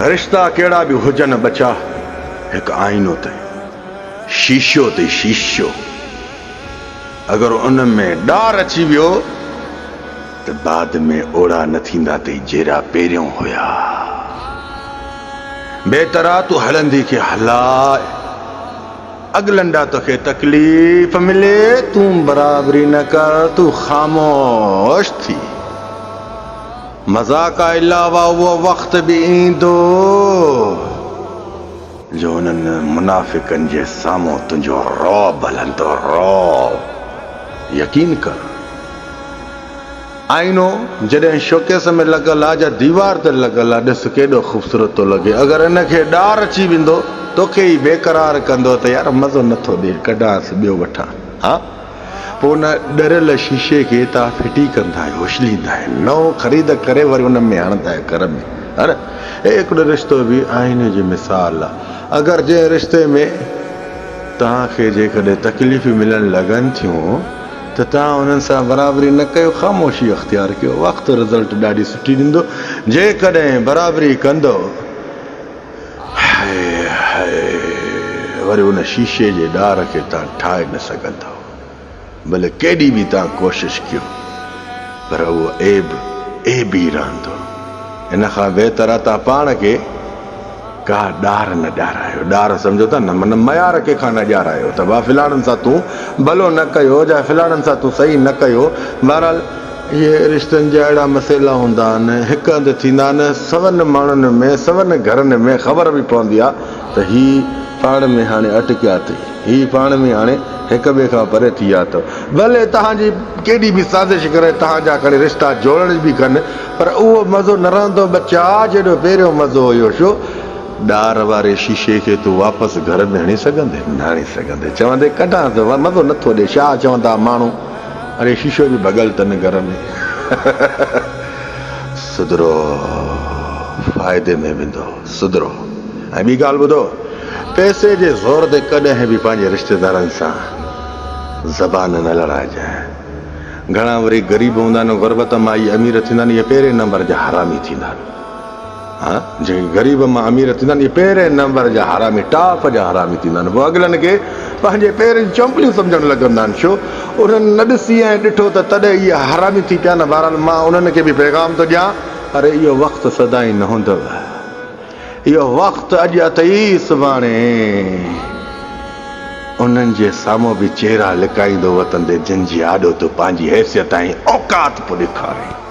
रिश्ता केड़ा भी हुजन बचा एक आईनो ते शीशो ते शीशो अगर उन में डार अची वियो तो बाद में ओड़ा न थींदा ते जेरा पेरियों होया बेतरा तू हलंदी के हलाए अगलंडा तोखे तकलीफ मिले तू बराबरी न कर तू खामोश थी मजाक अलावा वो वक्त भी ईंदो जो उन्हनि मुनाफिकनि जे साम्हूं तुंहिंजो रौब हलंदो रौब यकीन कर आईनो जॾहिं शोकेस में लॻल आहे या दीवार ते लॻल आहे ॾिस केॾो ख़ूबसूरत थो लॻे अगरि इनखे ॾार अची वेंदो तोखे ई बेक़रार कंदो त यार मज़ो नथो ॾे कढांसि ॿियो वठां हा पोइ उन ॾरियल शीशे खे तव्हां फिटी कंदा आहियो उछलींदा आहियो नओं ख़रीद करे वरी उन में हणंदा आहियो घर में हा न हिकिड़ो रिश्तो बि आईने जी मिसाल आहे अगरि जंहिं रिश्ते में तव्हांखे जेकॾहिं तकलीफ़ूं मिलणु लॻनि थियूं त तव्हां उन्हनि सां बराबरी न कयो ख़ामोशी अख़्तियार कयो वक़्तु रिज़ल्ट ॾाढी सुठी ॾींदो जेकॾहिं बराबरी कंदो वरी उन शीशे जे ॾार खे तव्हां ठाहे न सघंदव भले केॾी बि तव्हां कोशिशि कयो पर उहो ऐब ई रहंदो इन खां बहितर आहे तव्हां पाण खे का ॾार न ॾियारायो ॾार सम्झो था न मन मयार कंहिंखां न ॾियारायो त भाउ फिलाणनि सां तूं भलो न कयो या फिलाणनि सां तूं सही न कयो बहरहाल इहे रिश्तनि जा अहिड़ा मसइला हूंदा आहिनि हिकु हंधि थींदा आहिनि सवनि माण्हुनि में सवनि घरनि में ख़बर बि पवंदी आहे त हीउ पाण में हाणे अटकिया अथई हीउ पाण में हाणे हिक ॿिए खां परे थी विया अथव भले तव्हांजी केॾी बि साज़िश करे तव्हांजा करे रिश्ता जोड़ण बि कनि पर उहो मज़ो न रहंदो बच्चा जेॾो पहिरियों मज़ो हुयो छो ॾार वारे शीशे खे तूं वापसि घर में हणी सघंदे न हणी सघंदे चवंदे कढां त मज़ो नथो ॾे छा चवंदा माण्हू अरे शीशो बि भॻल अथनि घर में सुधरो फ़ाइदे में वेंदो सुधरो ऐं ॿी ॻाल्हि ॿुधो पैसे जे ज़ोर ते कॾहिं बि पंहिंजे रिश्तेदारनि सां ज़बान न लड़ाइजांइ घणा वरी ग़रीब हूंदा आहिनि ग़ुरबत मां इहे अमीर थींदा आहिनि इहे पहिरें नंबर जा हरामी थींदा आहिनि हा जे ग़रीब मां अमीर थींदा आहिनि इहे पहिरें नंबर जा हरामी टॉप जा हरामी थींदा आहिनि पोइ अॻिलनि खे पंहिंजे पेरनि चंपलियूं सम्झणु लॻंदा आहिनि छो उन्हनि न ॾिसी ऐं ॾिठो त तॾहिं इहे हरामी थी पिया न बहरहाल मां उन्हनि खे बि पैगाम थो ॾियां अरे इहो वक़्तु सदाईं न हूंदव इहो वक़्तु अॼु अथई सुभाणे उन्हनि जे साम्हूं बि चेहरा लिकाईंदो वतंदे जिन जी आॾो तूं पंहिंजी हैसियत ऐं औकात पोइ ॾेखारे